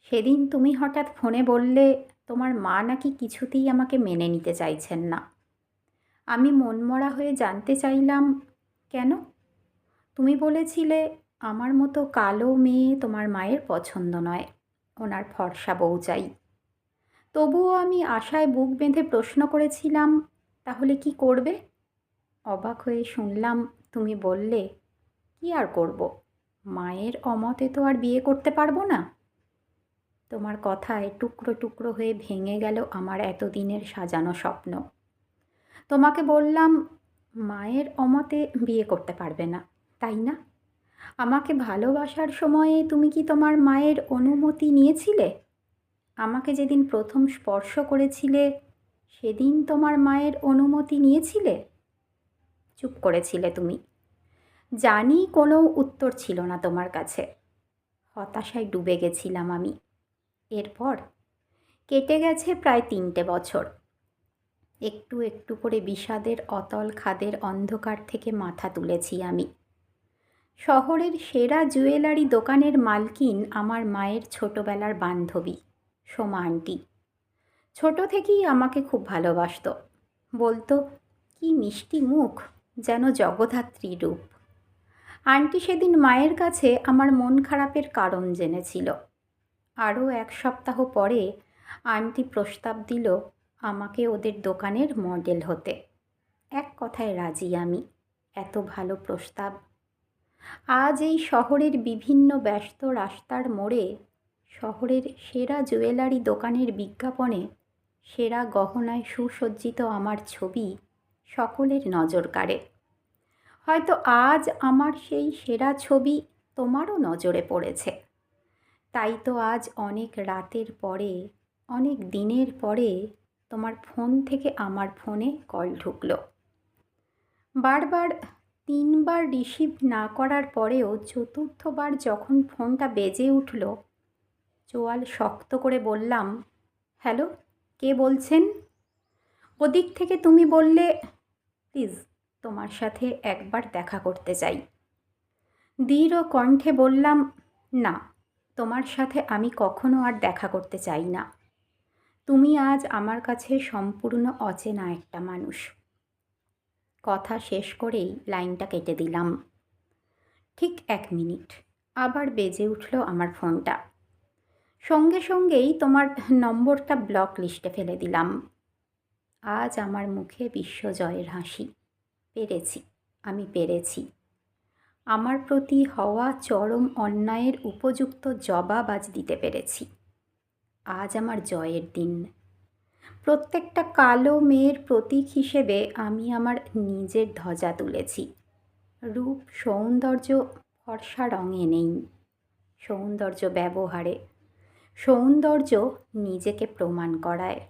সেদিন তুমি হঠাৎ ফোনে বললে তোমার মা নাকি কিছুতেই আমাকে মেনে নিতে চাইছেন না। আমি মনমরা হয়ে জানতে চাইলাম, কেন? তুমি বলেছিলে আমার মতো কালো মেয়ে তোমার মায়ের পছন্দ নয়, ওনার ফর্সা বউ চাই। তবুও আমি আশায় বুক বেঁধে প্রশ্ন করেছিলাম, তাহলে কি করবে? অবাক হয়ে শুনলাম তুমি বললে, কি আর করব, মায়ের অমতে তো আর বিয়ে করতে পারবো না। তোমার কথায় টুকরো টুকরো হয়ে ভেঙে গেল আমার এতদিনের সাজানো স্বপ্ন। তোমাকে বললাম, মায়ের অমতে বিয়ে করতে পারবে না, তাই না? আমাকে ভালোবাসার সময়ে তুমি কি তোমার মায়ের অনুমতি নিয়েছিলে? আমাকে যেদিন প্রথম স্পর্শ করেছিলে সেদিন তোমার মায়ের অনুমতি নিয়েছিলে? চুপ করেছিলে তুমি। জানি কোনো উত্তর ছিল না তোমার কাছে। হতাশায় ডুবে গেছিলাম আমি। এরপর কেটে গেছে প্রায় 3টে বছর। একটু একটু করে বিষাদের অতল খাদের অন্ধকার থেকে মাথা তুলেছি আমি। শহরের সেরা জুয়েলারি দোকানের মালকিন আমার মায়ের ছোটবেলার বান্ধবী, সোমা আন্টি। ছোট থেকেই আমাকে খুব ভালোবাসতো। বলতো, কি মিষ্টি মুখ, যেন জগদ্ধাত্রী রূপ। আন্টি সেদিন মায়ের কাছে আমার মন খারাপের কারণ জেনেছিল। আরও 1 সপ্তাহ পরে আন্টি প্রস্তাব দিল আমাকে ওদের দোকানের মডেল হতে। এক কথায় রাজি আমি। এত ভালো প্রস্তাব। আজ এই শহরের বিভিন্ন ব্যস্ত রাস্তার মোড়ে, শহরের সেরা জুয়েলারি দোকানের বিজ্ঞাপনে সেরা গহনায় সুসজ্জিত আমার ছবি সকলের নজর কাড়ে। হয়তো আজ আমার সেই সেরা ছবি তোমারও নজরে পড়েছে। তাই তো আজ অনেক রাতের পরে, অনেক দিনের পরে তোমার ফোন থেকে আমার ফোনে কল ঢুকলো। বারবার 3বার রিসিভ না করার পরেও চতুর্থবার যখন ফোনটা বেজে উঠল, চোয়াল শক্ত করে বললাম, হ্যালো, কে বলছেন? ওদিক থেকে তুমি বললে, প্লিজ তোমার সাথে একবার দেখা করতে চাই। দৃঢ় কণ্ঠে বললাম, না, তোমার সাথে আমি কখনো আর দেখা করতে চাই না। তুমি আজ আমার কাছে সম্পূর্ণ অচেনা একটা মানুষ। কথা শেষ করেই লাইনটা কেটে দিলাম। ঠিক 1 মিনিট আবার বেজে উঠল আমার ফোনটা। সঙ্গে সঙ্গেই তোমার নম্বরটা ব্লক লিস্টে ফেলে দিলাম। আজ আমার মুখে বিশ্বজয়ের হাসি। পেরেছি, আমি পেরেছি। আমার প্রতি হওয়া চরম অন্যায়ের উপযুক্ত জবাব আজ দিতে পেরেছি। আজ আমার জয়ের দিন। প্রত্যেকটা কালো মেয়ের প্রতীক হিসেবে আমি আমার নিজের ধ্বজা তুলেছি। রূপ সৌন্দর্য ফর্সা রঙে নেই, সৌন্দর্য ব্যবহারে, সৌন্দর্য নিজেকে প্রমাণ করায়।